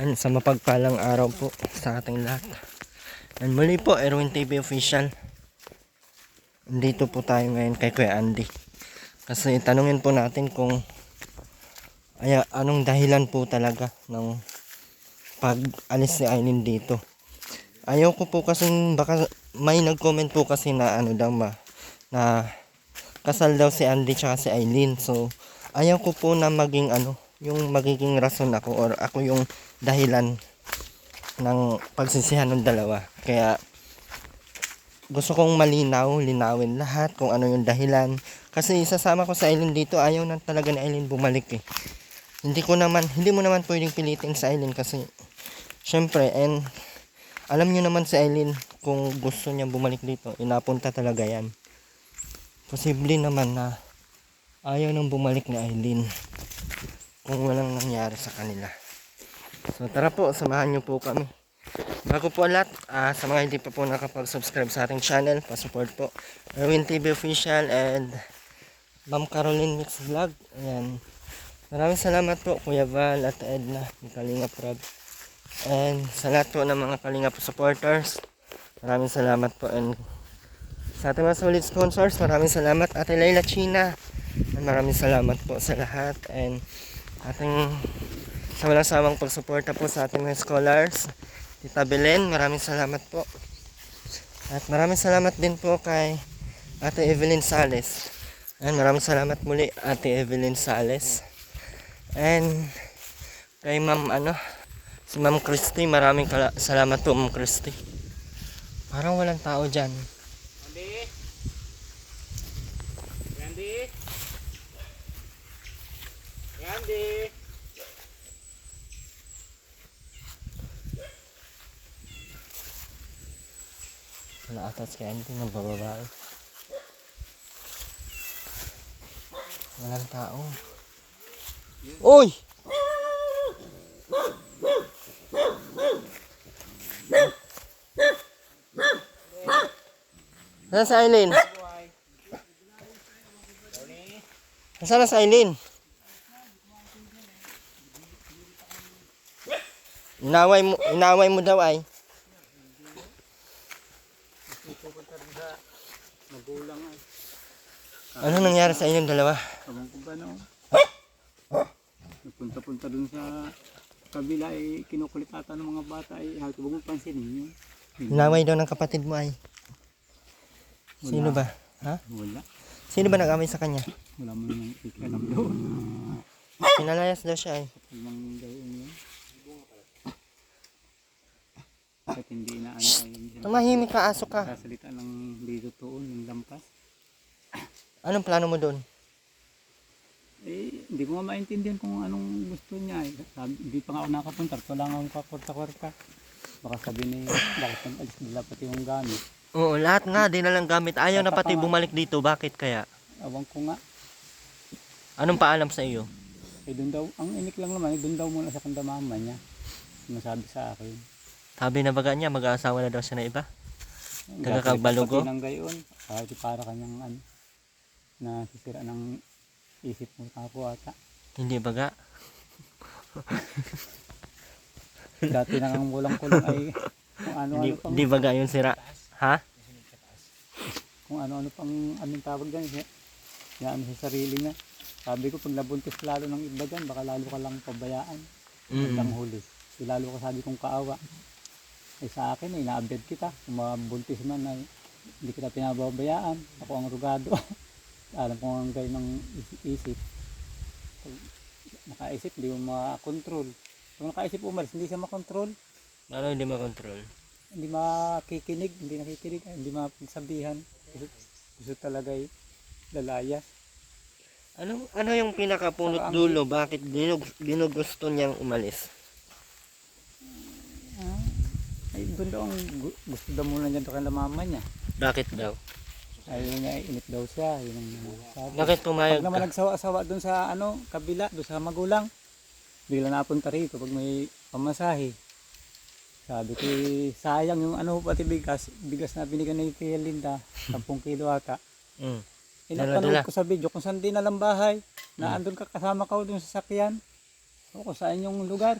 And sa mapagpalang araw po sa ating lahat. And muli po, Erwin TV Official. Dito po tayo ngayon kay Kuya Andy. Kasi tanungin po natin kung anong dahilan po talaga ng pag-alis ni Aileen dito. Ayaw ko po kasi baka may nag-comment po kasi na na kasal daw si Andy tsaka si Aileen. So ayaw ko po na maging yung magiging rason ako or ako yung dahilan ng pagsisihan ng dalawa. Kaya gusto kong linawin lahat kung ano yung dahilan. Kasi isasama ko sa Aileen dito, ayaw na talaga ni Aileen bumalik eh. Hindi mo naman pwedeng pilitin sa Aileen kasi syempre, and alam nyo naman si Aileen kung gusto niya bumalik dito, inapunta talaga yan. Posible naman na ayaw nang bumalik ni Aileen kung walang nangyari sa kanila. So tara po, samahan nyo po kami. Bago po lahat, sa mga hindi pa po nakapag-subscribe sa ating channel, pa-support po Erwin TV Official and Ma'am Caroline Mix Vlog. Ayan. Maraming salamat po Kuya Val at Edna ni Kalingap Rob. And sa lahat po ng mga Kalingap supporters, maraming salamat po. And sa ating mga solid sponsors, maraming salamat Ate Layla China. And maraming salamat po sa lahat. And sa walang sawang pagsuporta po sa ating mga scholars, Tita Belen, maraming salamat po. At maraming salamat din po kay Ate Evelyn Sales. And maraming salamat muli Ate Evelyn Sales. And kay si Ma'am Christy, maraming salamat po Ma'am Christy. Parang walang tao dyan. Randy! Wala atas kaya hindi magbababae. Walang tao. Uy! Nasaan si Aileen? Nasaan na si Aileen? Inaway mo daw ay. Ano nangyari sa inyong dalawa? Abang ko ba no? Nagpunta-punta dun sa kabila ay kinukulit ata ng mga bata ay halos huwag mong pansinin yun. Inaway daw ng kapatid mo ay. Sino ba? Ha? Wala. Sino ba nag-amay sa kanya? Wala mo nang ikialam doon. Pinalayas daw siya ay. Limang gawin yun. At hindi na ay Tumahimik ka, aso ka. kasalita ng hindi totoo yung lampas. Anong plano mo doon? Eh, hindi ko nga maintindihan kung anong gusto niya. Hindi pa nga ako nakapunta. Wala nga akong kakwarta-kwarta. Baka sabi niya, bakit nag-alis nila pati yung gamit. Oo, lahat nga, di na lang gamit. Ayaw na pati bumalik dito. Bakit kaya? Awang ko nga. Anong paalam sa iyo? Eh, doon daw, ang inik lang naman, doon daw muna sa kanda mama niya. Sinasabi sa akin. Sabi na baga niya, mag-aasawa na daw siya na iba. Gagawin Tagakagbalugo? pati ng gayon. Di para kanyang nasisira ng isip mo tapo ata. Hindi baga? Dati na ang kulang-kulang ay kung ano-ano pang, Hindi baga yung sira. Ha? kung ano-ano pang anong tawag dyan. Yan sa sarili niya. Sabi ko pag nabuntis lalo ng iba dyan, baka lalo ka lang pabayaan. Hanggang huli. Lalo ka sabi kong kaawa. Eh sa akin ay naabed kita. Kung mabuntis man ay hindi kita pinababayaan. Ako ang rugado. Alam ko ang gayon ng isip. Pag nakaisip, hindi mo makakontrol. Pag nakaisip umalis, hindi siya makontrol. Ano hindi makontrol? Hindi makikinig, hindi nakikinig, hindi mapagsabihan. Gusto talaga ay lalaya. Ano yung pinakapunot dulo? Bakit ginugusto niyang umalis? Ay doon daw ang gusto daw muna niya doon kay mama niya. Bakit daw? Ayun niya, inip daw siya. Yun ang sabi. Bakit pumayag Pag naman ka? nagsawa-sawa doon sa kabila, doon sa magulang, bigla napunta rito pag may pamasahe. Sabi ko, sayang yung pati bigas na binigyan ni Tia Linda, 10 kilo ata. Inapanood ko sa video kung saan din alam bahay, na andun ka kasama ka doon sa sakyan. O kung saan yung lugar.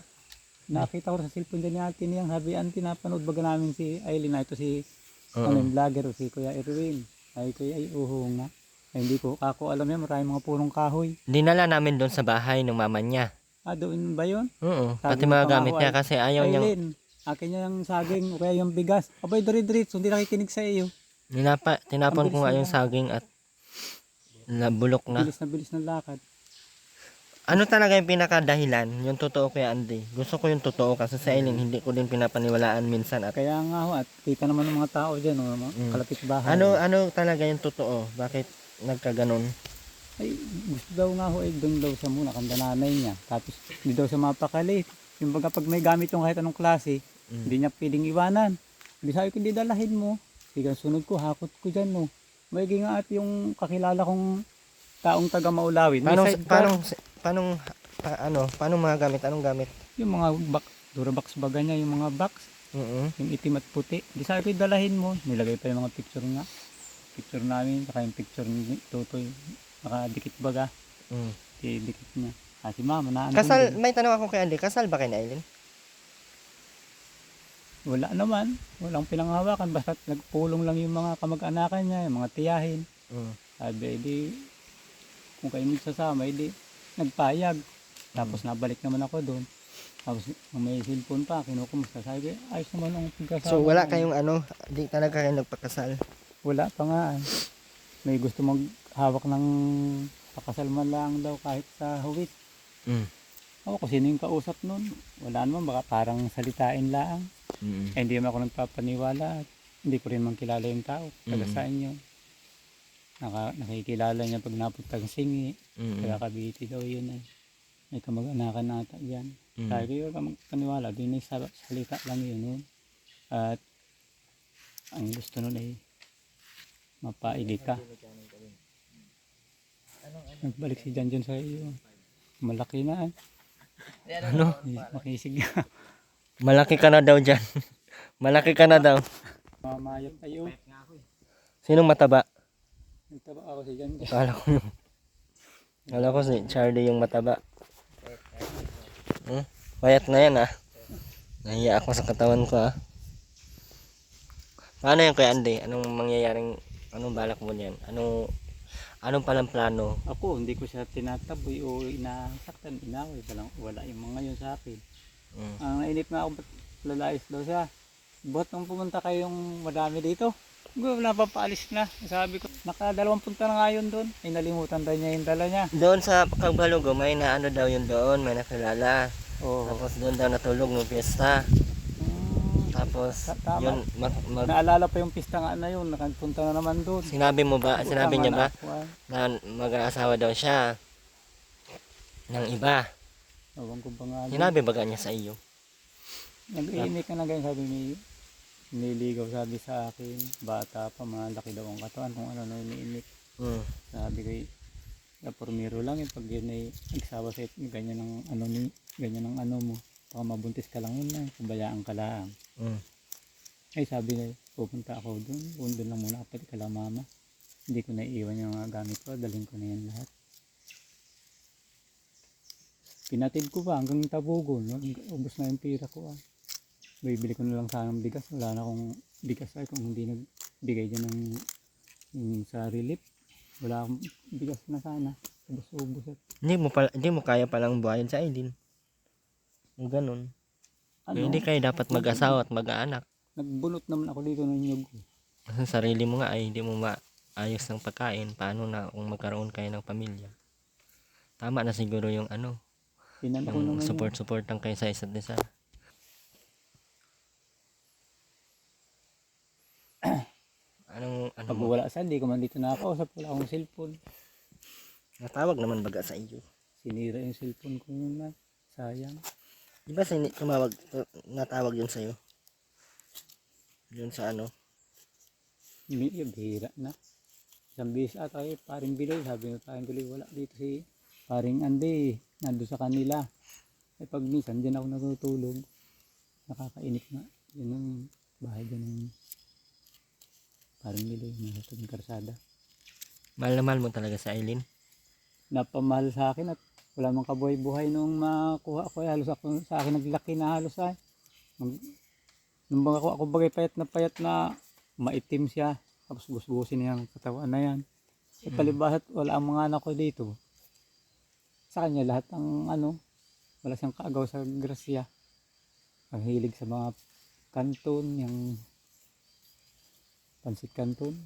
nakita ko sa cellphone dyan ni ate niyang sabi, auntie napanood baga namin si Aileen na ito si Oo. ano yung vlogger o si Kuya Erwin. Ay kuya ay nga. Ay, hindi ko ako alam yan, maraming mga purong kahoy. Dinala namin doon sa bahay ng mama niya. Ah, doon ba yun? Oo, Sabi pati mo mga pa nga gamit ako, niya kasi ayaw niyang Aileen, akin niya yung saging o kaya yung bigas. Abay, diri-diritso, hindi nakikinig sa iyo. tinapon Ang ko nga bilis yung nila. saging at nabulok na. Bilis na lakad. Ano talaga yung pinakadahilan? Yung totoo kay Andy. Gusto ko yung totoo kasi sa Eileen hindi ko din pinapaniwalaan minsan at Kaya nga ho, at kita naman ng mga tao dyan, mga kalapit bahay. ano talaga yung totoo? Bakit nagkaganon? Ay, gusto daw nga ho, ay doon daw siya muna, kanda nanay niya. Tapos, hindi daw siya mapakali. Yung baga pag may gamit yung kahit anong klase, hindi niya pwedeng iwanan. Hindi sabi ko, hindi dalahin mo. Sige, sunod ko, hakot ko dyan, no. May nga at yung kakilala kong taong taga Maulawin. May sidecar. Paano mga gamit? Anong gamit? Yung mga Durabox baga niya, yung mga box, yung itim at puti. Di sabi ko, dalahin mo. Nilagay pa yung mga picture nga. Picture namin, saka yung picture ni Totoy. Nakadikit baga. Dikit niya. Si mama na Kasal, may tanong ako kay Andy, kasal ba kay Eileen? wala naman. Walang pinanghawakan. Basta nagpulong lang yung mga kamag-anakan niya, yung mga tiyahin. Sabi, di, kung kayo magsasama, di, nagpayag. Tapos nabalik naman ako doon. Tapos nung may cellphone pa, kinukumusta. Sabi, ayos naman ang pagkasama. So wala kayong di talaga kayo nagpakasal? Wala pa nga. May gusto maghawak ng pakasal man lang daw kahit sa huwit. Ako kung sino yung kausap nun. Wala naman, baka parang salitain lang. Hindi naman ako nagpapaniwala. Hindi ko rin man kilala yung tao. Taga saan yun. Nakikilala niya pag napuntang Singi. Kaya Cavite daw yun ay. May kamag-anakan nata dyan. Sabi ko yun, paniwala. Doon ay salita lang yun nun. At ang gusto nun ay mapaili ka. Nagbalik si John sa iyo. Malaki na eh. Ano? Makisig. Malaki ka na daw dyan. Malaki ka na daw. Mamayat tayo. Sinong mataba? Nagtaba ako si John. Kala ko si Charlie yung mataba. Payat na yan Nahiya ako sa katawan ko Paano yung kay Andy? Anong balak mo niyan? Anong palang plano? Ako, hindi ko siya tinataboy o inasaktan, inaway. Wala yung mga yun sa akin. Ang nainip na ako, ba't lalayas daw siya? Ba't nung pumunta kayong madami dito? Wala pa paalis na. Sabi ko, nakadalawang punta na nga yun doon. Ay nalimutan daw niya yung dala niya. Doon sa Kagbalugo, may daw yun doon, may nakilala. Oo. Tapos doon daw natulog ng piyesta. Tapos Tama. yun, Naalala pa yung pista nga na yun, nakapunta na naman doon. sinabi niya ba Tama na mag-aasawa daw siya ng iba? Ewan ko ba nga. Sinabi ba niya sa iyo? Nag-iimik ka na ganyan, sabi may niligaw sabi sa akin. Bata pa, malaki daw ang katawan kung ano na iniimik. Sabi ko, pormiro lang pag yun ay nagsawa sa ganyan ng ano mo. Baka mabuntis ka lang yun pabayaan ka lang. Ay sabi na, pupunta ako doon lang muna kapag kala mama. Hindi ko na iiwan yung mga gamit ko, dalhin ko na yan lahat. Pinatid ko pa hanggang Tabugon, ubos na yung pira ko Bibili ko na lang sana ng bigas, wala na akong bigas kung hindi nagbigay dyan ng sa relief. Wala akong bigas na sana, ubos. Hindi mo kaya palang buhayin sa Aileen. Ganun. Hindi kayo dapat mag-asawa at mag-aanak. Nagbunot naman ako dito ng nyug. Kasi sarili mo nga ay hindi mo maayos ng pagkain. Paano na kung magkaroon kayo ng pamilya? Tama na siguro yung yung support lang kayo sa isa't isa. Pag wala sa hindi ko man dito nakausap, wala akong cellphone. Natawag naman baga sa iyo. Sinira yung cellphone ko yun sayang. Di ba natawag yun sa'yo? Yun sa Bihira na. Isang bis tayo, paring Biloy. Sabi ng paring Biloy, wala dito si paring Andy. Nandun sa kanila. Ay pag minsan, dyan ako natutulog. Nakakainip na. Yun ang bahay dyan ng paring Biloy. Nasa tabing karsada. Mahal na mahal mo talaga sa Aileen? Napamahal sa akin at wala mang kabuhay-buhay nung makuha ko. Halos ako, sa akin naglaki na halos ay. Nung bang ako bagay payat na maitim siya. Tapos gusgusin niya ang katawan na yan. At palibhas wala ang mga anak ko dito. Sa kanya lahat ang wala siyang kaagaw sa grasya. Ang hilig sa mga kanton, yung pansit kanton.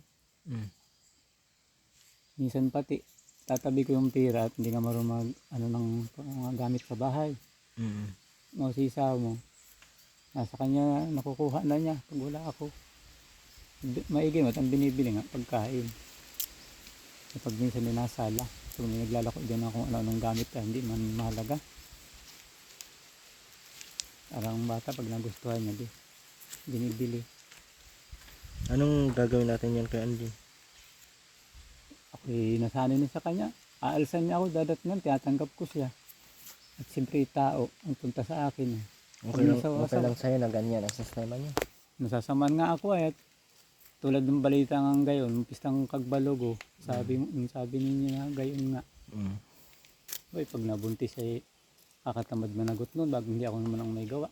Minsan pati tatabi ko yung pira at hindi nga marunong ng mga gamit sa bahay. No, sisaw mo. Nasa kanya nakukuha na niya pag wala ako. Maigi mo, ang binibili nga pagkain. Pag minsan ninasala, pag may naglalako dyan ako anong gamit hindi man mahalaga. Parang bata pag nagustuhan niya, binibili. Anong gagawin natin yan kay Andy? Ako'y nasanay na sa kanya. Aalsan niya ako, dadatnan, tinatanggap ko siya. At siyempre tao ang punta sa akin. Okay lang sa'yo na ganyan ang sistema niya. Nasasaman nga ako at tulad ng balita nga gayon, pistang kagbalogo, sabi ninyo nga gayon nga. Boy, pag nabuntis ay kakatamad managot nun bago hindi ako naman ang may gawa.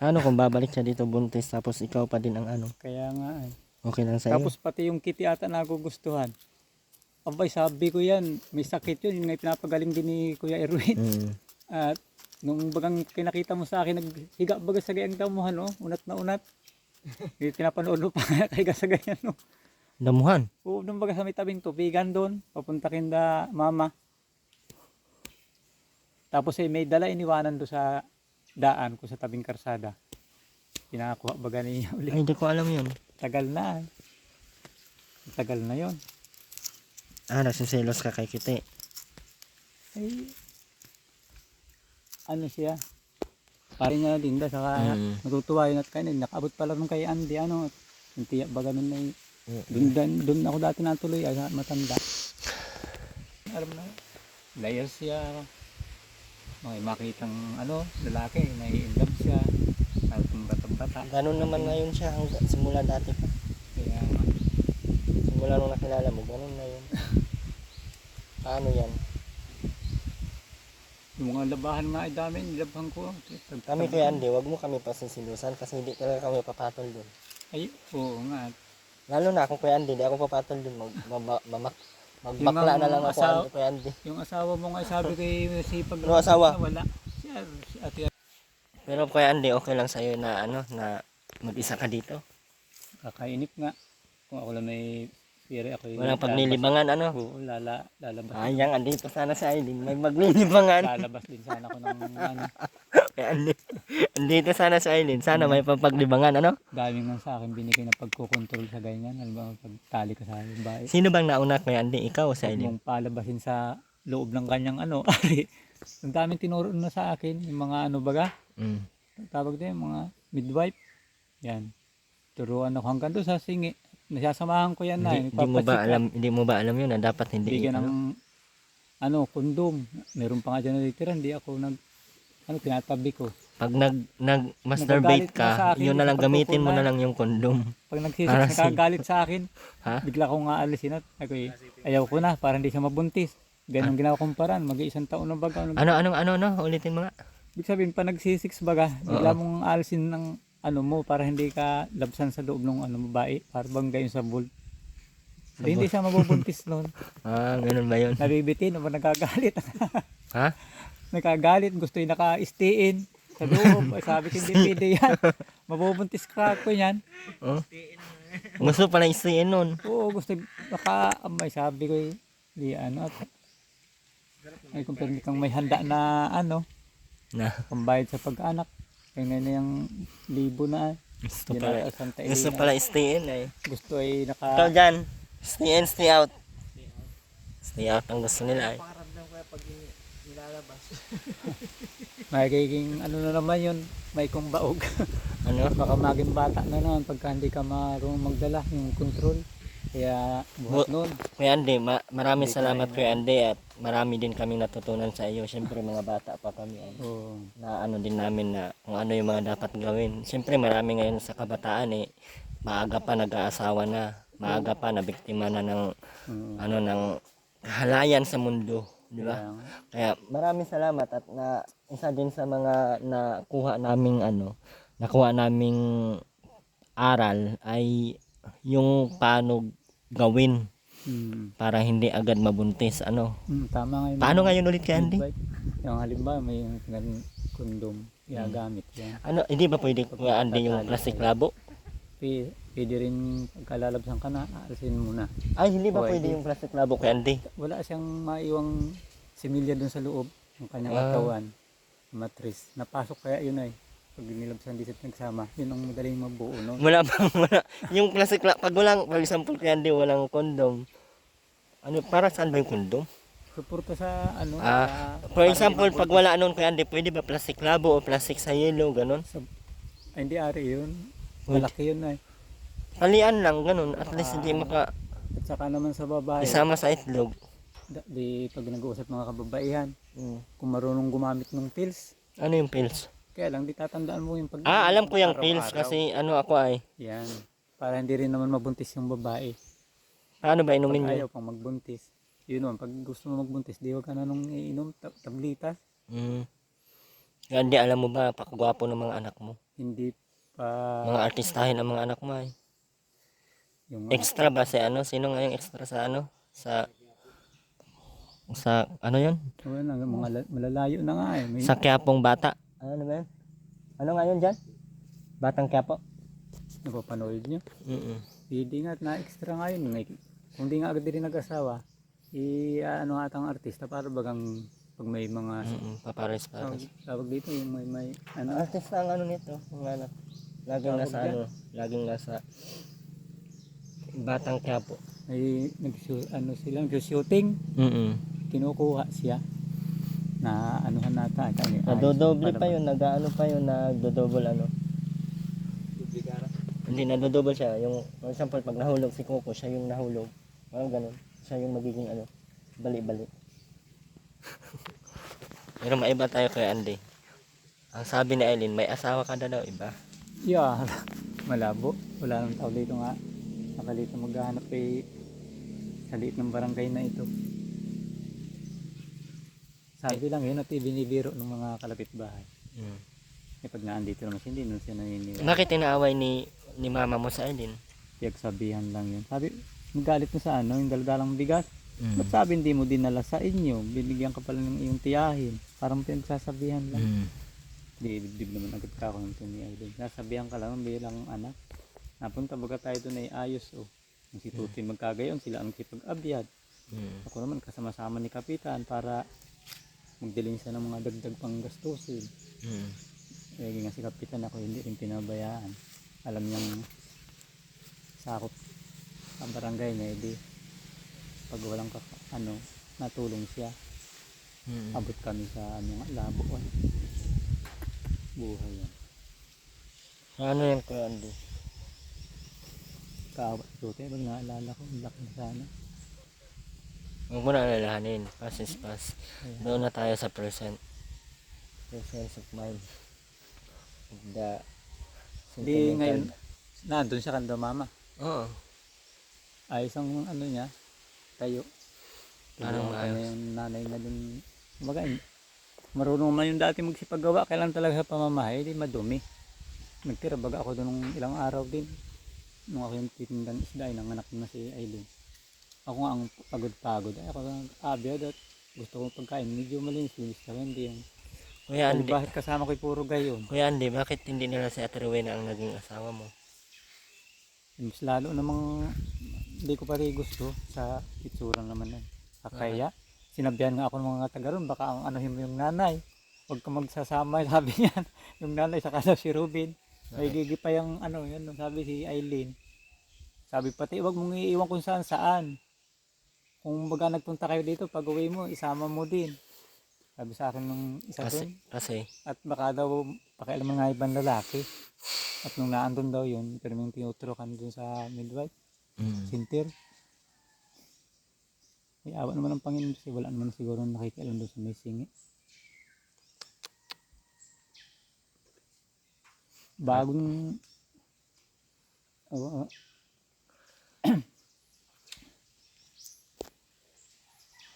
Ano kung babalik siya dito buntis tapos ikaw pa din ang Kaya nga ay. Okay lang sa'yo? Tapos pati yung kiti ata nagugustuhan. Abay, sabi ko yan, may sakit yun, yung pinapagaling din ni Kuya Erwin. At nung bagang kinakita mo sa akin, naghiga baga sa gayang damuhan, unat na unat. Pinapanood mo pa kahiga sa ganyan, Damuhan? Oo, nung baga sa may tabing tubigan doon, papunta kinda mama. Tapos may dala iniwanan doon sa daan ko sa tabing karsada. Pinakuha baga niya ulit. Ay, hindi ko alam yun. Tagal na. Tagal na yon. Nagsiselos ka kay Kite. Ay, siya? Pare niya na din da, saka natutuwa yun at kainin. Nakaabot pala nung kay Andy, yung tiyak ba ganun na doon ako dati natuloy, matanda. Alam na, layers siya. May makitang lalaki, nai-inlove siya. Ang bata-bata. Ganun naman ngayon siya simula dati pa. Kaya, simula nung nakilala mo, ganun na yun. Paano yan? yung mga labahan nga ay dami, nilabhan ko. Kami kay Andy, wag mo kami pasisilusan kasi hindi talaga kami papatol dun. Ay, oo nga. Lalo na kung kay Andy, hindi ako papatol dun. Magbakla na lang ako kay Andy. Yung asawa mo nga sabi kay sipag. Ano asawa? Wala. Si ate. Pero kay Andy, okay lang sa'yo na na mag-isa ka dito? Kakainip nga. Kung ako lang may pira, ako walang paglilibangan, Oo, lalabas. Ayang, andito sana si Aileen, may maglilibangan. Lalabas din sana ako ng Kaya andito sana si Aileen, sana may paglibangan, Dami nga sa akin binigay na pagkukontrol sa ganyan. Alam mo, pagtali ka sa babae. Sino bang nauna kay Andy, ikaw o si Aileen? Huwag mong palabasin sa loob ng kanyang ari. Ang daming tinuro na sa akin, yung mga baga. Tawag din, mga midwife. Yan. Turuan ako hanggang doon sa singi. Nasasamahan ko yan na. Hindi mo ba alam yun na dapat hindi bigyan ng kondom. Meron pa nga dyan natitira, hindi ako tinatabi ko. Pag nag-masturbate ka, yun na lang, gamitin mo na lang yung kondom. Pag nakagalit sa akin, bigla kong aalisin at ayaw ko na, para hindi siya mabuntis. Ganun ginawa kong paraan, mag-iisang taon na baga. Ano, ulitin mo nga. Ibig sabihin, pa nag-6 baga, bigla mong aalisin ng mo para hindi ka labsan sa loob ng babae, para bang gayon sa bull. Hindi siya mabubuntis noon. Ganun ba yun? Nabibitin o nagagalit. Ha? Nagagalit, gusto yung naka-stay-in sa loob. Sabi ko, hindi pwede yan. Mabubuntis ka ako yan. Gusto pala stay-in nun. Oo, gusto naka-amay. Sabi ko, di ay kung pwede kang may handa na pambayad sa pag-anak. Kaya ngayon na yung libo na. Gusto pala stay in Gusto ay Ikaw dyan, stay in, stay out. Stay out ang gusto nila Pakaramdam ko pag nilalabas. Magiging na naman yun, may kumbaog. Baka maging bata na naman pagka hindi ka marunong magdala yung control. Kaya buhat nun. Kuya Andy, maraming salamat Kuya Andy at marami din kaming natutunan sa iyo. Siyempre mga bata pa kami na din namin na kung ano yung mga dapat gawin. Siyempre marami ngayon sa kabataan maaga pa nag-aasawa na, maaga pa na biktima na ng ng halayan sa mundo. Di ba? Kaya nga. Kaya maraming salamat at na isa din sa mga nakuha naming aral ay yung paano gawin para hindi agad mabuntis. Tama nga yung Paano mga ngayon ulit kay Andy? midwife. Yung halimbawa may kondom ginagamit yan. Hindi ba pwede kay Andy yung plastic labo? Pwede rin pagkalalabsan ka na, aalisin muna. Ay, hindi ba Pwede. pwede yung plastic labo kay Andy? Wala siyang maiwang similya dun sa loob ng kanyang katawan. Matris. Napasok kaya yun ay. Pag nilabsan di sa nagsama, yun ang madaling mabuo, no? Wala. Yung plastic labo, pag example kay Andy, walang kondom. Para saan ba yung kondom? Suporta sa ano, For example, pag wala nun kay Andy, pwede ba plastic labo o plastic sa yelo, ganun? ay, hindi ari yun. Malaki yun ay. Kalian lang, ganun. At least hindi maka At saka naman sa babae, isama sa itlog. di pag nag-uusap mga kababaihan, Mm. kung marunong gumamit ng pills, Ano yung pills? kaya lang di tatandaan mo yung pag Alam ko yung pills araw-araw. kasi ako ay. Yan. Para hindi rin naman mabuntis yung babae. Paano ba Pag inumin ayaw yun? pang magbuntis. Yun naman, pag gusto mo magbuntis, di wag ka na nung iinom tablitas. Mm. Kaya Andy, alam mo ba, pakagwapo ng mga anak mo. Hindi pa Mga artistahin ang mga anak mo ay. yung Extra ba si Sino nga yung extra sa sa ano yun? wala, malalayo na nga eh. May, Sa Quiapong bata. Ano ba yun? Ano nga yun dyan? Batang Quiapo? napapanood nyo. Mm. Hindi nga na extra nga yun. Kung di nga agad din nag-asawa, ano nga atang artista para bagang pag may mga Papares. tawag dito yung may ano Artista ang nito, mga anak. Laging Tawag nasa dyan? laging nasa Batang Quiapo. may ano silang shooting, kinukuha siya na anuhan nata Nadodoble pa yun, nagdodoble Hindi, nadodoble siya. Yung, for example, pag nahulog si Coco, siya yung nahulog. Parang ganun. Siya yung magiging bali-bali. Pero maiba tayo kay Andy. Ang sabi ni Eileen, may asawa ka na daw, iba. yeah. Malabo, wala nang tao dito nga nakalito maghahanap sa liit ng barangay na ito. Sabi lang yun at ibinibiro ng mga kalapit bahay. Pag naandito naman siya, hindi nun siya naniniwala. Bakit inaaway ni mama mo sa Eileen? Piyagsabihan lang yun. Sabi, magalit mo sa yung daldalang bigas. Ba't sabi hindi mo dinala sa inyo? Binigyan ka pala ng iyong tiyahin. Parang pinagsasabihan lang. Di dibdib naman agad ka ako ng ni Aileen. Nasabihan ka lang bilang anak. Napunta baga tayo doon ay ayos Yung si Tutoy magkagayon, sila ang kipag-abyad. Ako naman kasama-sama ni Kapitan para magdiling siya ng mga dagdag pang gastusin. Kaya nga si Kapitan ako hindi rin pinabayaan. Alam niyang sakop ang barangay niya, edi pag walang natulong siya. Abot kami sa mga labo. Buhay yan. Ano yan Kuya Andy? Kaawat Tutoy, pag naalala ko, ang laki na sana. Huwag mo na alalahanin. Past is past. Doon na tayo sa present. Presence of mind. The Hindi ngayon, nandun siya kanda mama. Oo. Ayos ang niya, tayo. Anong Tulungan ayos? niya yung nanay niya dun. Kumbaga, marunong man yung dati magsipagawa, kailan talaga sa pamamahay, di madumi. Nagtira baga ako dun ng ilang araw din. Nung ako yung titindang isda, ay nanganak na si Aileen. Ako nga ang pagod-pagod. Ay ako ang abyad at gusto kong pagkain. Medyo malinis-linis na hindi yung Kuya Andy, bakit kasama ko yung puro gayon. Kuya Andy, bakit hindi nila si Ate Rowena ang naging asawa mo? Mas lalo namang hindi ko pa rin gusto sa itsura naman na. Kaya sinabihan nga ako ng mga taga ron, baka ang anuhin mo yung nanay. Huwag ka magsasama, sabi niyan. Yung nanay sa daw si Ruben. May gigipa yung yan, sabi si Aileen. Sabi pati, huwag mong iiwan kung saan saan. Kung baga nagpunta kayo dito, pag uwi mo, isama mo din. Sabi sa akin nung isa doon. Kasi, At baka daw, pakialaman nga ibang lalaki. At nung naandun daw yun, pero yung tinuturokan dun sa midwife, sinter. May awa naman ng Panginoon kasi wala naman siguro nakikialam doon sa may singi. Bagong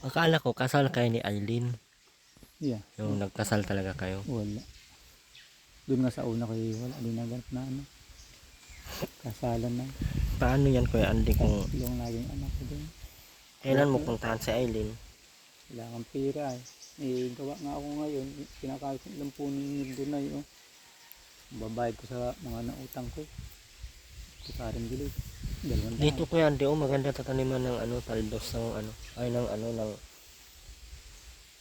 Akala ko kasal kayo ni Eileen. Yeah, Yung nagkasal talaga kayo. wala. Doon nga sa una ko wala din naganap na ano. Kasalan na. Paano yan Kuya Andy kung Yung naging anak ko doon. kailan mo puntahan si Eileen? Kailangan pera eh. Eh, gawa nga ako ngayon. Kinakayos ng ilang puning doon na yun. Babayad ko sa mga nautang ko. Kusarin bilis. 200. Dito Kuya Andy, maganda tataniman ng taldos ng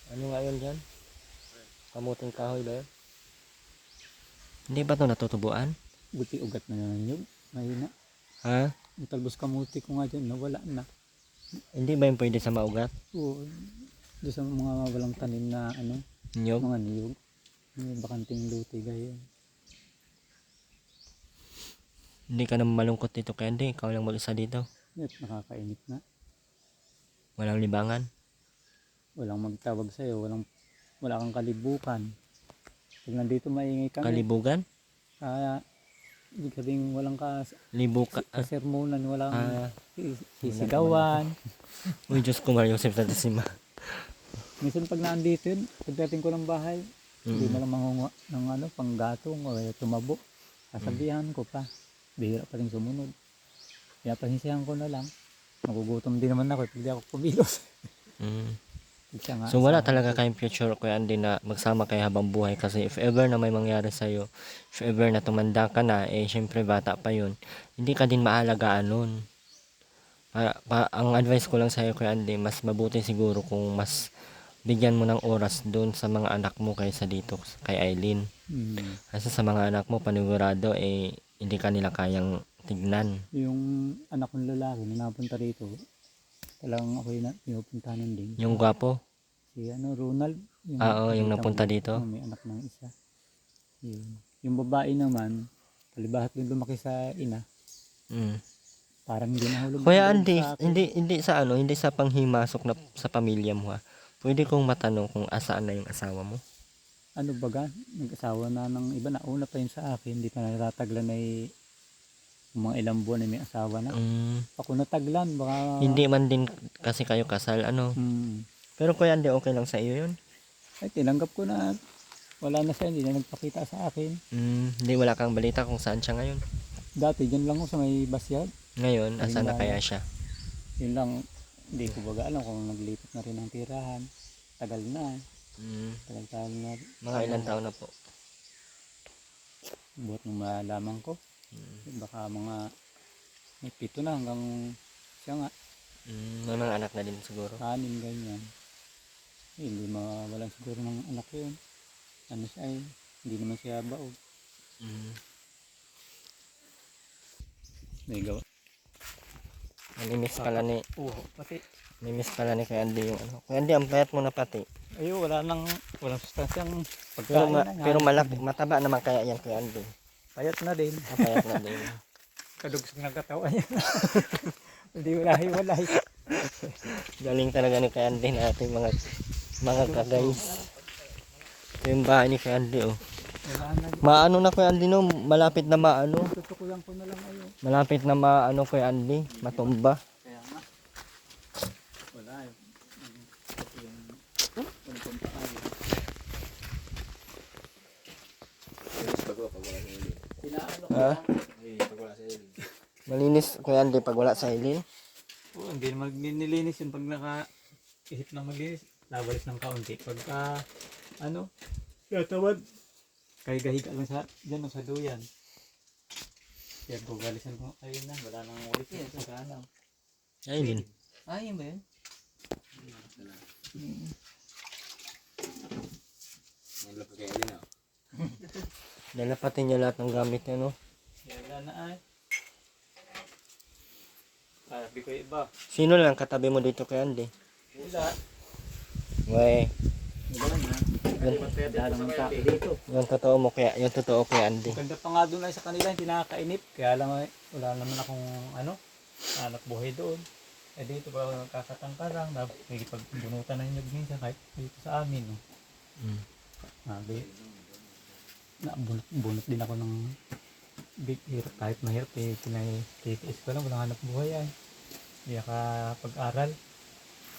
ano nga yun dyan? Kamuting kahoy ba yun? Hindi ba ito natutubuan? Buti ugat na naman yun. Mahina. Ha? Yung talbos kamuti ko nga dyan, nawala na. Hindi ba yun pwede sa maugat? Oo. Doon sa mga walang tanim na Nyog? mga niyog. Yung bakanting luti gaya. Hindi ka naman malungkot dito Kuya Andy, ikaw lang mag-isa dito. At nakakainit na. Walang libangan. Walang magtawag sa'yo. Wala kang kalibukan. Pag nandito maingay kami. Kalibugan? Kaya, ibig sabihin walang Libuka. kasermonan, walang Ah, sisigawan. uy Diyos ko Mario Joseph Santissima. Minsan pag naandito yun, pagdating ko ng bahay, hindi Mm. mo lang mangunga ng panggatong o tumabo. Kasabihan ko pa. Bihira pa rin sumunod. Kaya pasensyahan ko na lang. Magugutom din naman ako pag di ako kumilos. Mm. Siya nga, So wala talaga kayong future Kuya Andy na magsama kayo habang buhay kasi if ever na may mangyari sa'yo, if ever na tumanda ka na, syempre bata pa yun, hindi ka din maalagaan nun. Ang advice ko lang sa'yo Kuya Andy, mas mabuti siguro kung mas bigyan mo ng oras doon sa mga anak mo kaysa dito kay Eileen. Kasi sa mga anak mo panigurado hindi ka nila kayang tignan. yung anak kong lalaki na napunta rito, talagang ako yung pinupuntahan din. Yung gwapo, Si Ronald. oo, yung nakita napunta mo, dito. may anak ng isa. Yung babae naman, palibahat din lumaki sa ina. Mm. Parang hindi nahulog. Kuya ng Andy, sa akin. hindi sa panghimasok na sa pamilya mo ha. Pwede kong matanong kung asaan na yung asawa mo? Ano baga, nag-asawa na ng iba, nauna pa yun sa akin, hindi pa natataglan na mga ilang buwan na may asawa na. Mm, Ako nataglan, baka... hindi man din kasi kayo kasal, ano. Hmm. Pero Kuya Andy, okay lang sa iyo yun? Ay, tinanggap ko na wala na siya, hindi na nagpakita sa akin. Hindi, wala kang balita kung saan siya ngayon. Dati, dyan lang ako sa may basyad. Ngayon, asan na Ayun, kaya siya? Yun lang, hindi ko baga alam kung naglipat na rin ang tirahan. Tagal na, tagal na. Mga ilang taon na po? Buhat nung malaman ko. Baka mga may 7 na hanggang siya nga, May mga anak na din siguro. 6, ganyan. Hindi mawalan siguro ng anak yun. Ano siya hindi naman siya baog. May gawa. Namimiss pala ni, Pati. namimiss pala ni Kuya Andy yung ano. Kuya Andy, ang payat mo na pati. Walang sustansyang Pero, pagkain na. pero malaki, mataba naman kaya yan Kuya Andy. Payat na din. Mapayat na din. Kadugsog ng katawan niya. Hindi walahi. Galing talaga ni Kuya Andy na ating mga ka-guys. Ito yung bahay ni Kuya Andy, oh. Wala na. Maano na Kuya Andy, no? Malapit na maano. Tutukulan ko na lang ayo. Malapit na maano Kuya Andy, matumba. Kaya nga. Wala eh. Yung pagpapakain. Sinaano ko Ha? lang. Malinis Kuya Andy pag wala sa ilin. Hindi naman nilinis yung pag nakaisip ng maglinis. Nabalis ng kaunti. Pagka tatawad. Kaya gahiga lang dyan sa duyan. Kaya bugalisan ko kayo na. Wala nang ulit yan. Sana. Ilin. Yun ba yun? Lalapatin niya lahat ng gamit niya, no? Wala na ay. Sabi ko iba. Sino lang katabi mo dito Kuya Andy? Wala. Wey, Wala na. Wala naman tao dito. yung totoo Kuya Andy. Ganda pa nga doon ay sa kanila, hindi nakakainip. Kaya lang ay, wala naman akong anak buhay doon. Eh dito ba kakatangkarang, may pagbunutan na yung minsan kahit dito sa amin. No? Sabi, bunot din ako ng big hirap, kahit mahirap titiis ko lang, walang hanap buhay ay. Hindi ka pag-aral.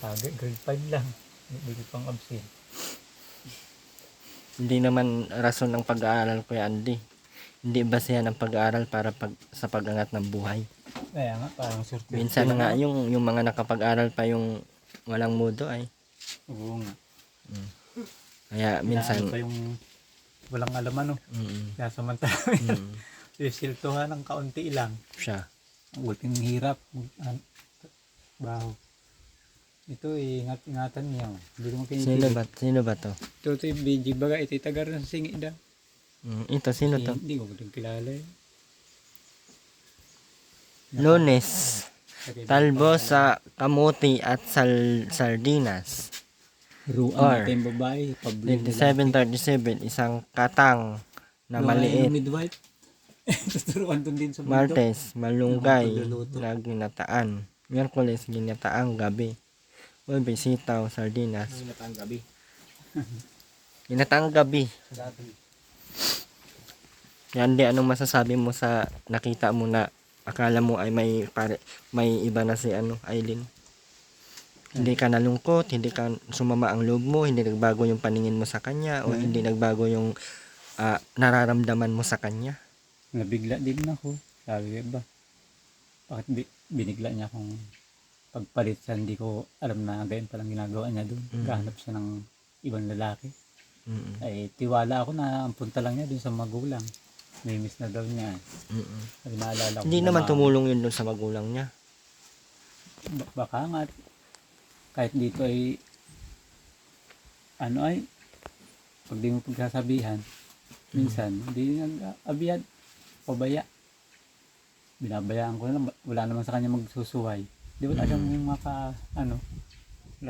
grade 5 lang. Hindi ko pang absent. Hindi naman rason ng pag-aaral, Kuya Andy. Hindi basehan ang pag-aaral para sa pag-angat ng buhay. Kaya nga, parang surte. Minsan nga yung mga nakapag-aral pa yung walang mudo ay. Oo nga. Kaya minsan Inaano pa yung walang alam ano. mm, Kaya samantala, mm, sisiltuhan ng kaunti lang. siya. Ang ultimo hirap. Baho. Ito ingat-ingatan niya. Hindi mo Sino ba to? Ito yung BG baga. Ito yung tagar ng singit daw. Ito sino to? Hindi ko din kilala eh. Lunes. Talbo sa kamuti at sardinas. Ruang Or, natin babae. 2737, isang katang na maliit. Midwife. Tuturuan doon din sa mundo. Martes, malunggay Yung pagluluto. na ginataan. Miyerkules, ginataang gabi. Huwebes, sitaw, sardinas. Ang gabi. Ginataang gabi. Dati. Yan di, anong masasabi mo sa nakita mo na akala mo ay may iba na si Aileen? Hindi ka nalungkot, hindi ka sumama ang loob mo, hindi nagbago yung paningin mo sa kanya, o hindi nagbago yung nararamdaman mo sa kanya? Nabigla din ako. Sabi ko ba? Bakit binigla niya akong pagpalit siya? Hindi ko alam na ganyan palang ginagawa niya doon. Gahanap siya ng ibang lalaki. Mm-mm. Ay tiwala ako na ang punta lang niya doon sa magulang. May miss na daw niya. Mm-mm. Ay, naalala ko Hindi na naman tumulong yun dun sa magulang niya. baka nga kahit dito ay pag di mo pagkasabihan minsan hindi nag-abiyad pabaya, binabayaan ko na wala naman sa kanya magsusuway, di wala siyang wala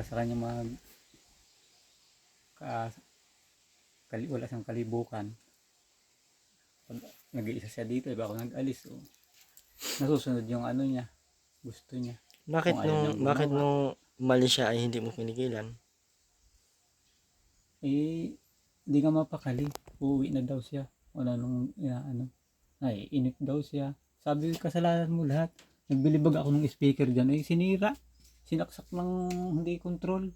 sa kanya wala siyang kalibukan. Pag nag-iisa siya dito, iba ako nag-alis, nasusunod yung niya, gusto niya. Bakit Kung ayaw niyang bakit gumawa. nung mali siya ay hindi mo pinigilan? Hindi nga mapakali. Uuwi na daw siya. Wala nung inip daw siya. Sabi ko, kasalanan mo lahat. Nagbilibag ako ng speaker dyan. Sinira. Sinaksak ng hindi control.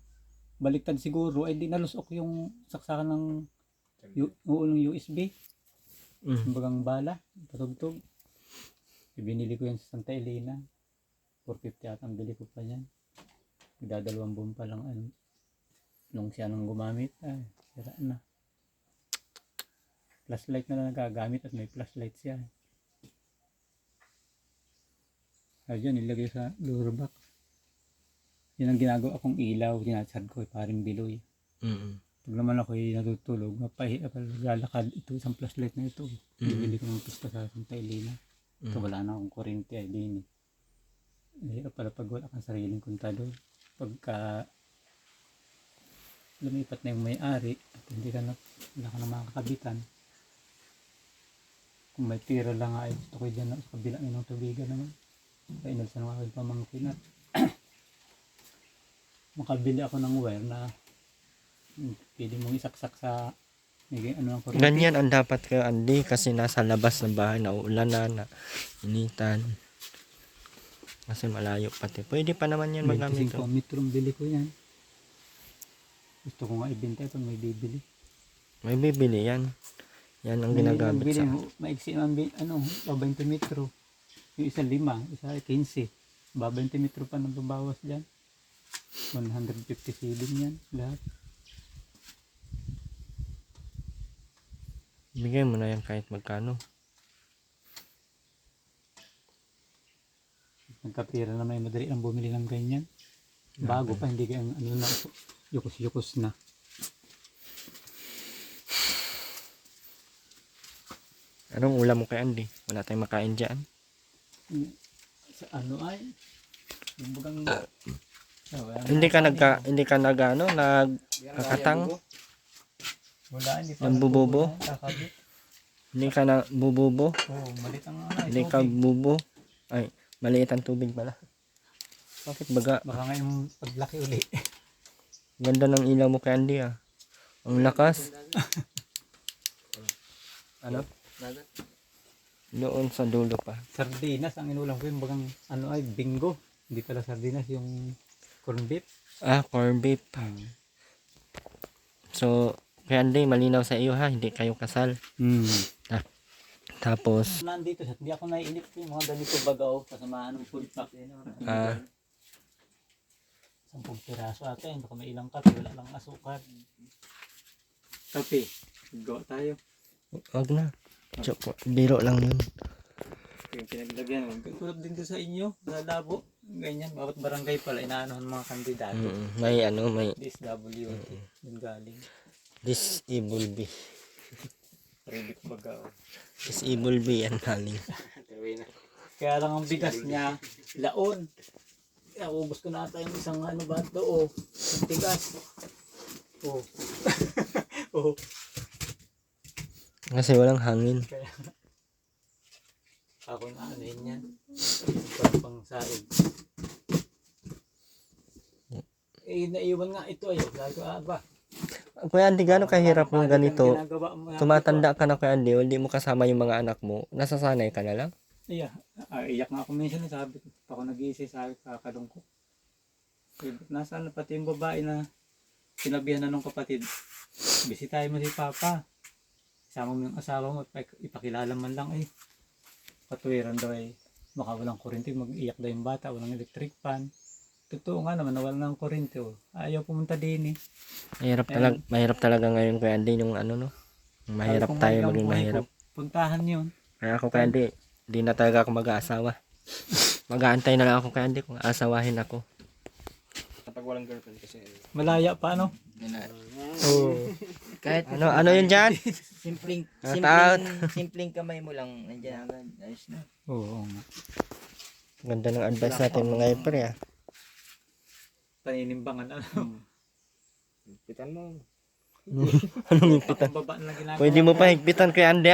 Baliktad siguro. Di nalusok yung saksakan ng uulong USB. Bagang bala. Patugtog. Ibinili ko yan sa Santa Elena. 450 at ang bili ko pa yan. Nagdadalawang buwan pa lang nung siya nang gumamit, sira na. Flashlight na lang nagagamit at may flashlight siya. Ayun, nilagay sa lure box. Yan ang ginagawa kong ilaw, tinasad ko, paring biloy. Pag naman ako natutulog, lalakad ito, isang flashlight na ito. Bibili ko ng pista sa Santa Elena. Ito wala na akong kuryente ay din. Hirap pala pag wala kang sariling kontador. Pagka lumipat na yung may-ari at hindi ka wala ka na makakabitan, kung may tira lang ay gusto ko dyan sa kabila ng tubigan naman painalsan ng aking pamangkin at makabili ako ng wire na pwede mong isaksak sa Ganyan ang dapat kayo, Andy, kasi nasa labas ng bahay, naulanan, na initan. Kasi malayo pati. Pwede pa naman yan magamit. 25 metrong bili ko yan. Gusto ko nga ibenta ito, may bibili. May bibili yan. Yan ang ginagamit sa... Maiksi ang 20 metro. Yung isa 5, isa 15. 20 metro pa nang babawas dyan. 157 yan lahat. Bigay mo na yan kahit magkano. Nagkapira na may madali ang bumili ng ganyan. Bago pa, hindi kaya na, yukos-yukos na. Anong ulam mo kay Andy? Wala tayong makain dyan. Sa bagang, Hindi ka nagkakatang? Wala, hindi pa. Nagbububo? Hindi ka na bububo? Oo, malit ang Hindi ka bubo? Ay, maliit ang tubig pala. Bakit baga? Baka ngayong paglaki uli. Ganda ng ilaw mo kay Andy ah. Ang lakas. Ano? Doon sa dulo pa. Sardinas ang inulam ko yung bagang bingo. Hindi pala sardinas yung corn beef. Corn beef. So, kaya hindi, malinaw sa iyo ha, hindi kayo kasal. Tapos, Nandito siya, hindi ako naiinip yung mga ganito bagaw, kasamahan ng food pack. 10 piraso ata, hindi ko may ilang kape, wala lang asukar. Kape, gawa tayo. wag na. Biro lang yun. Yung pinaglagyan, tulad din doon sa inyo, sa Labo. Ganyan, bawat barangay pala, inaanohan mga kandidato. May DSWD, yung galing. disable B. Rebit bagaw. Disable B yan galing. Kaya lang ang bigas niya, laon. Kaya ubos ko na ata yung isang bato, yung tigas. Kasi walang hangin. Kaya ako na yan. Parang pang saig. Naiwan nga ito Sabi ko, ba? Kuya Andy, gano'ng kahirap yung ganito? Ginagawa mo nga Tumatanda ka na, Kuya Andy, hindi mo kasama yung mga anak mo. Nasasanay ka na lang? ito. Iyak nga ako minsan. Sabi ko, ako nag-iisip, sabi ko, kakalungkot. Nasaan na pati yung babae na sinabihan na nung kapatid, bisitahin mo si Papa. Isama mo yung asawa mo, ipakilala man lang Patuwiran daw baka walang kuryente, mag-iyak daw yung bata, walang electric fan. Totoo nga naman, nawala ng kuryente. Ayaw pumunta din Mahirap talaga ngayon, Kuya Andy, yung mahirap Sabi ko, tayo "Mahirap maging buhay mahirap. ko, puntahan yun." Kaya ako, Kuya Andy, di na talaga ako mag-aasawa. Mag-aantay na lang ako, Kuya Andy, kung aasawahin ako. Kapag walang girlfriend kasi. Malaya pa, no? Kahit Ano yun dyan? simpleng kamay mo lang, nandiyan agad. Ayos na. Oo nga. Ganda ng advice natin mga ipre Paninimbangan, Pitan mo. Anong higpitan? Baba na lang ginagawa. Pwede mo pa higpitan, Kuya Andy,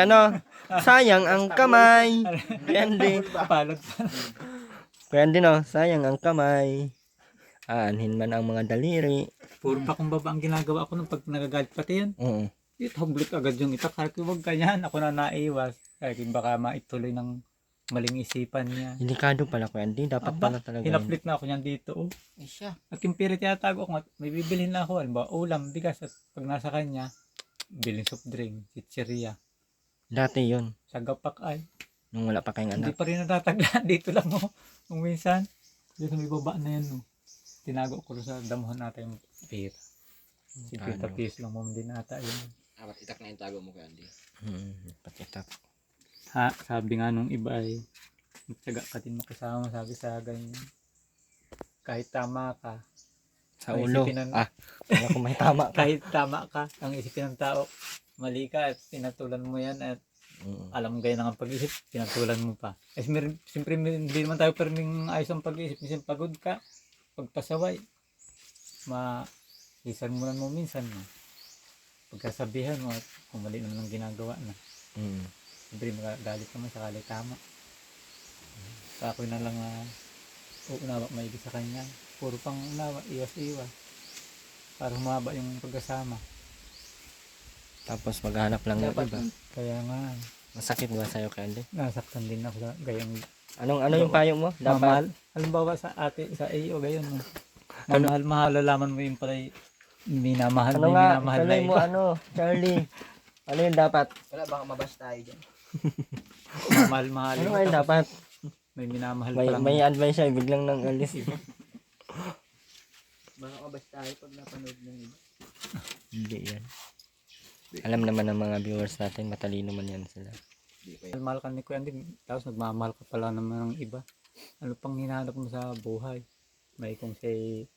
sayang ang kamay. Kuya Andy. Palad pa. Kuya Andy, sayang ang kamay. Aanhin man ang mga daliri. Puro pa kung baba ang ginagawa ko nung pag nagagalit pati yun. Hublik agad yung itak. Kaya ko huwag ganyan. Ako na naiwas. Kaya baka maituloy ng maling isipan niya. Delikado pala, Kuya Andy. Dapat pala talaga. Hinaplit na ako niyan dito. Siya. At yung pirit yatago ko, may bibilhin na ako. Halimbawa, ulam, bigas. At pag nasa kanya, bilhin soft drink, chicheria. Dati yun. Sa gapak ay. Nung wala pa kayong Hindi anak. pa rin natataglaan. Dito lang Kung minsan. Dito may baba na yan Tinago ko sa damuhan natin yung pera. 50 piso lang mo din ata yun. Apat itak na yung tago mo kay Andy. Patitak. Sabi nga nung iba magtyaga ka din makasama, sabi sa ganyan. Kahit tama ka. Sa ulo. Wala kung may tama ka. Kahit tama ka, ang isipin ng tao, mali ka at pinatulan mo yan at alam mo ganyan ang pag-isip, pinatulan mo pa. Siyempre hindi naman tayo perming ayos ang pag-isip. Minsan pagod ka, pagpasaway, isan mo lang mo minsan pagkasabihan mo at kung mali naman ang ginagawa na. Siyempre magagalit naman sakali tama. Sa ako na lang uunawa maigi sa kanya. Puro pang unawa, iwas-iwas. Para humaba yung pagkasama. Tapos maghanap lang ng iba. Kaya nga, Masakit ba sa'yo, Candy? nasaktan din ako sa gayang Ano yung payo mo? Dapat mamahal. Halimbawa sa iyo, gayon mamahal, lalaman mo yung pala minamahal, minamahal na tuloy mo iba. Charlie. Ano yung dapat? Wala, baka mabas tayo dyan. Mamahal Ano yung dapat? may minamahal pa lang. May advice siya, biglang nang alis. Baka mabas tayo pag napanood ng iba. Hindi yan. Alam naman ng mga viewers natin, matalino man yan sila. Mahal ka ni Kuya Andy, tapos nagmamahal ka pala naman ng iba. Ano pang hinahanap mo sa buhay? May kung say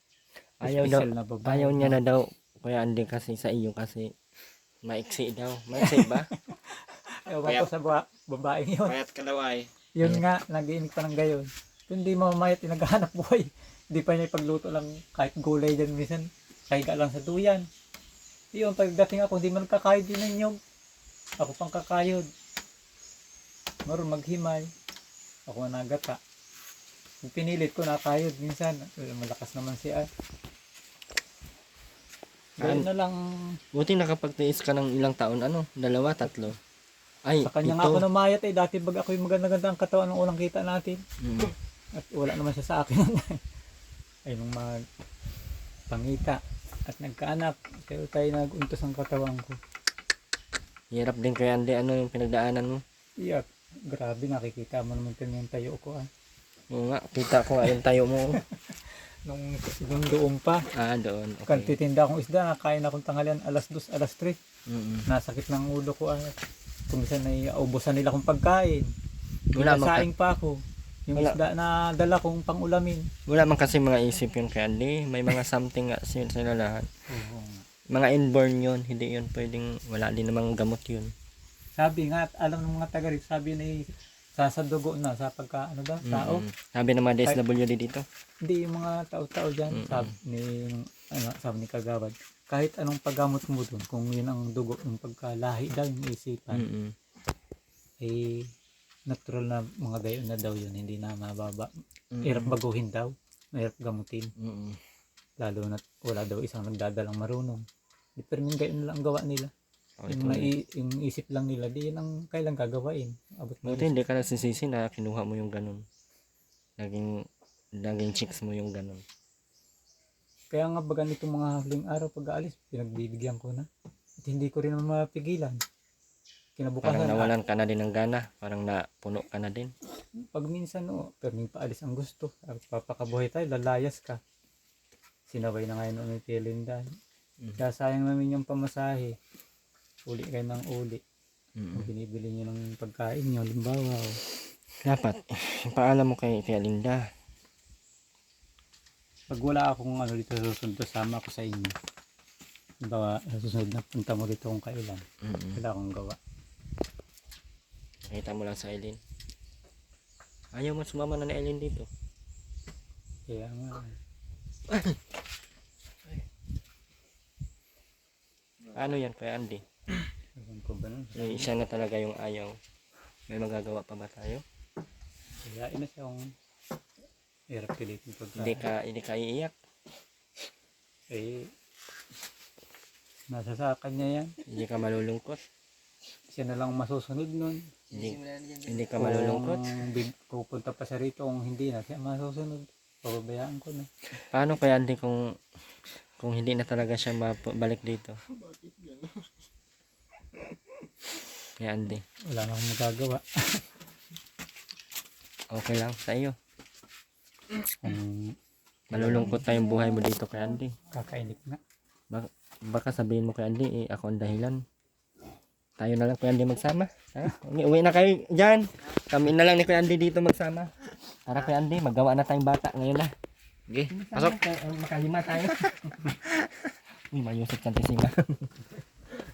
special na babae. Ayaw niya na daw, Kuya Andy, kasi sa iyo kasi maiksi daw. Maiksi ba? Ewan ko sa babaeng yun. Payat ka daw ay. Yun nga, nag-iinig pa ng gayon. Kung hindi mamamayat, naghahanap buhay. Hindi pa niya ipagluto lang kahit gulay dyan minsan. Kahiga lang sa duyan. Yun, pagdating ako, hindi man kakayod din ng nyog. Ako pang kakayod. Maroon maghimay. Ako ang nagata. Kung pinilit ko, nakayod minsan. Malakas naman siya. Gayun na lang. Buti nakapagtiis ka ng ilang taon, 2, 3. Ay, Sa kanya nga ako namayat Dati bag ako yung maganda-ganda ang katawan ng unang kita natin. At wala naman siya sa akin. ay nung pangita at nagkaanak. Pero tayo naguntos ang katawan ko. Hirap din kay Andy, ano yung pinagdaanan mo? Iyak. Grabe, nakikita mo naman ito yung tayo ko ah. Oo nga, kita ko nga yung tayo mo. Nung doon pa. Doon. Kan Okay. titinda akong isda, nakain akong tanghalian alas 2, alas 3. Mm-mm. Nasakit ng ulo ko ah. Kung minsan ay ubusan nila akong pagkain. Wala man, Saing pa ako. Yung Wala. isda na dala kong pang-ulamin. wala man kasi mga isip yun kay Andy. May mga something nga sila lahat. Oo. Mga inborn yun, hindi yun pwedeng, wala din namang gamot yun. Sabi nga, alam ng mga taga rito, sabi na sa dugo na, sa pagka, ano ba, tao. Sabi ng mga DSWD dito. Hindi, yung mga tao-tao dyan, sabi ni Kagawad, kahit anong paggamot mo dun, kung yun ang dugo, yung pagkalahi daw, yung isipan, Mm-mm. eh, natural na mga gayon na daw yun, hindi na mababa. Mm-mm. Hirap baguhin daw, mahirap gamutin. Mm-mm. Lalo na wala daw isang nagdadalang marunong. Pero yung gayon lang ang gawa nila. Oh, Yung isip lang nila, di yun ang kailang gagawain. Abot na buti hindi ka nagsisisi na kinuha mo yung ganun. Naging chicks mo yung ganun. Kaya nga baga nitong mga huling araw pag-aalis, pinagbibigyan ko na. At hindi ko rin naman mapigilan. Parang Kinabukasan, nawalan ka na din ng gana. Parang napuno ka na din. pag minsan, pero may paalis ang gusto. Papakabuhay tayo, lalayas ka. Sinaway na ngayon ni Tia Linda. Kaya sayang namin yung pamasahe. Uli kayo ng uli. Mm-mm. Kung binibili nyo ng pagkain nyo, halimbawa. Dapat, paalam mo kay Tia Linda. Pag wala akong dito sa susunod, sama ako sa inyo. Halimbawa, sa susunod na punta mo dito kung kailan. Mm-mm. Wala akong gawa. Nakita mo lang sa Eileen. Ayaw mo sumama na ni Eileen dito. Kaya nga. Ano yan kay Andy? Ewan ko ba nun? Siya na talaga yung ayaw. May magagawa pa ba tayo? Kaya ina siya kung hirap pilitin Hindi ka iiyak. Eh, nasa sa kanya yan. Hindi ka malulungkot. Siya na lang masusunod nun. Hindi ka malulungkot. Kung pupunta pa siya rito, kung hindi na siya masusunod, pababayaan ko na. Paano kaya Andy kung hindi na talaga siya balik dito? Kaya Andy, Wala na akong magagawa. okay lang sa iyo. Kung Malulungkot na yung buhay mo dito kay Andy. kakainip na. Baka sabihin mo kay Andy, ako ang dahilan. Tayo na lang kay Andy magsama. Ha? Uwi na kayo dyan. Kami na lang ni Kuya Andy dito magsama. Tara Kuya Andy, magawa na tayong bata ngayon na. Okay, pasok. Makalima tayo. Uy, mayusip ka tisima.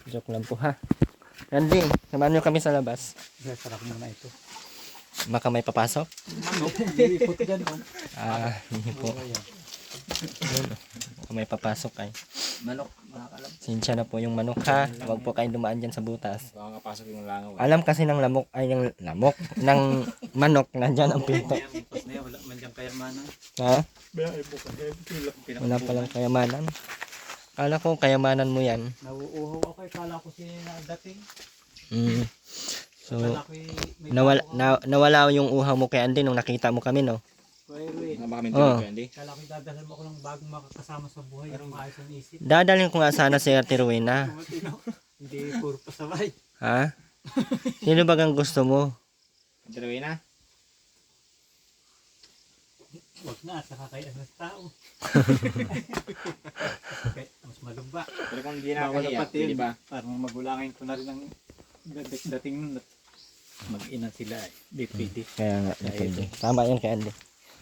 Joke lang po ha. Andy, samahan nyo kami sa labas. Sarap muna ito. Baka may papasok. Ipot dyan. Hindi po. Baka may papasok ay. Manok, makakalam. Sinsya na po yung manok ha. Huwag po kayong dumaan dyan sa butas. Baka kapasok yung langaw. Alam kasi ng lamok, ay ng lamok, ng manok, nandyan ang pinto. Wala man dyan kayamanan. Ha? Wala palang kayamanan. Kala ko kayamanan mo yan. Nauuhaw ako. Kala ko siya dating. So, Kala ko may nawala yung uhaw mo kay Andy nung nakita mo kami, no? Baka may Oh. tulog Andy. Kala ko dadalhan mo ako ng bagong makakasama sa buhay. Yung maayos ang isip. Dadalhin ko nga sana si Ate Rowena. Hindi puro pasaway. Ha? Sino bagang gusto mo? Drawin na. Huwag na, nakakaya ng tao. Okay, mas malubak. Pero kung hindi na Bawal kahiya, pati pwede yun. ba? Parang magulangin ko na rin ang dating nun. Mag-ina sila eh. Di pwede. Kaya nga, pwede. Tama yan kay Andy.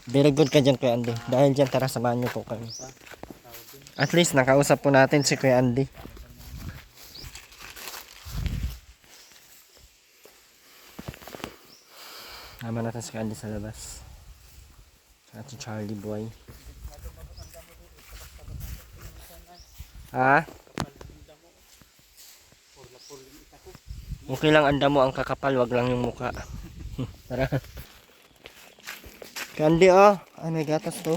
Very good ka dyan kay Andy. Dahil dyan, tara samahan niyo po kami. At least, nakausap po natin si Kuya Andy. Tama natin si Kuya Andy sa labas. At si Charlie Boy. Ha? Okay lang ang damo ang kakapal, wag lang yung muka. Tara. Candy oh. Ay may gatas to.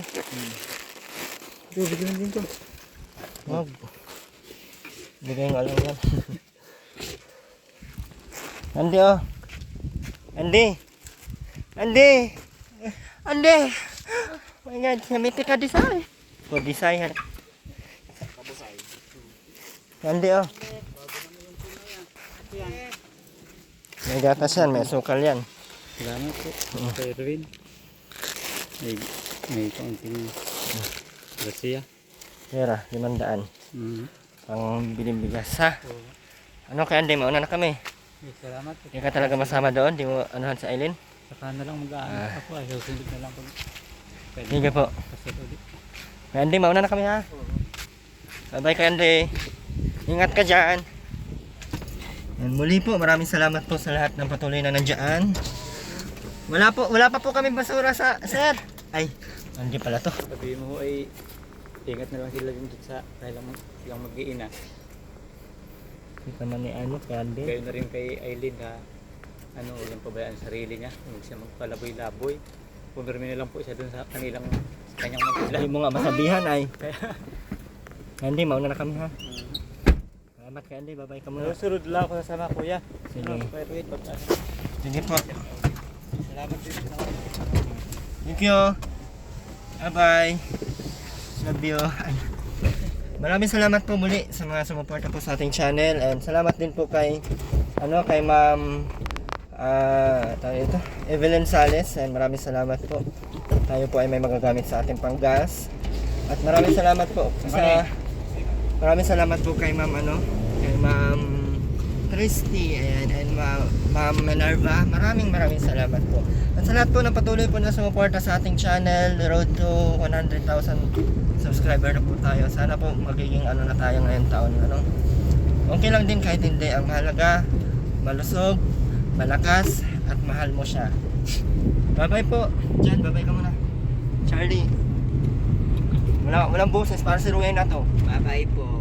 Bigyan din ko. Wag. Bigay nga lang yan. Candy oh. Andy. Andy. Andy. my God, samiti ka disay. O, disay. Hindi oh. May gatas yan, may sukal yan. Salamat po. Kay Erwin. May kaunting grasya. Pera, 500. Mm. Ang biling bigas ha. Ano kaya hindi, mauna na kami. Salamat po. Hindi ka talaga masama doon, di mo anuhan sa Eileen. Saka na lang mag-aanap ako. Ay, susunod na lang pag pwede. Sige po. Kasi ulit. Kaya Andy, mauna na kami ha. Bye-bye kay Andy. Ingat ka dyan. And muli po, maraming salamat po sa lahat ng patuloy na nandiyan. Wala pa po kami basura sa sir. Ay, Andy pala to. Sabi mo ay ingat na lang sila dito sa dahil lang silang mag-iina. Kita man ni ano kay Andy. Kayo na rin kay Eileen na walang pabayaan sa sarili niya. Huwag siya magpalaboy-laboy. Pumirmi na lang po siya dun sa kanyang magdala. Hindi mo nga masabihan ay. Andy, mauna na kami ha. Salamat kay Andy, bye-bye ka muna. Susunod lang ako sasama kuya. Sige. Wait. Sige po. Salamat din. Thank you. Bye-bye. Love you. Ay. Maraming salamat po muli sa mga sumuporta po sa ating channel, and salamat din po kay kay Ma'am Evelyn Sales, and maraming salamat po. Tayo po ay may magagamit sa ating panggas. At maraming salamat po kay Ma'am kay Ma'am Christy and Ma'am Minerva. Maraming salamat po. At sa lahat po na patuloy po na sumuporta sa ating channel, road to 100,000 subscriber na po tayo. Sana po magiging na tayo ngayong taon. Okay lang din kahit hindi. Ang mahalaga, malusog, malakas, at mahal mo siya. Bye-bye po. Jan, bye-bye ka muna. Charlie. Walang boses para si Ruel na to. Bye-bye po.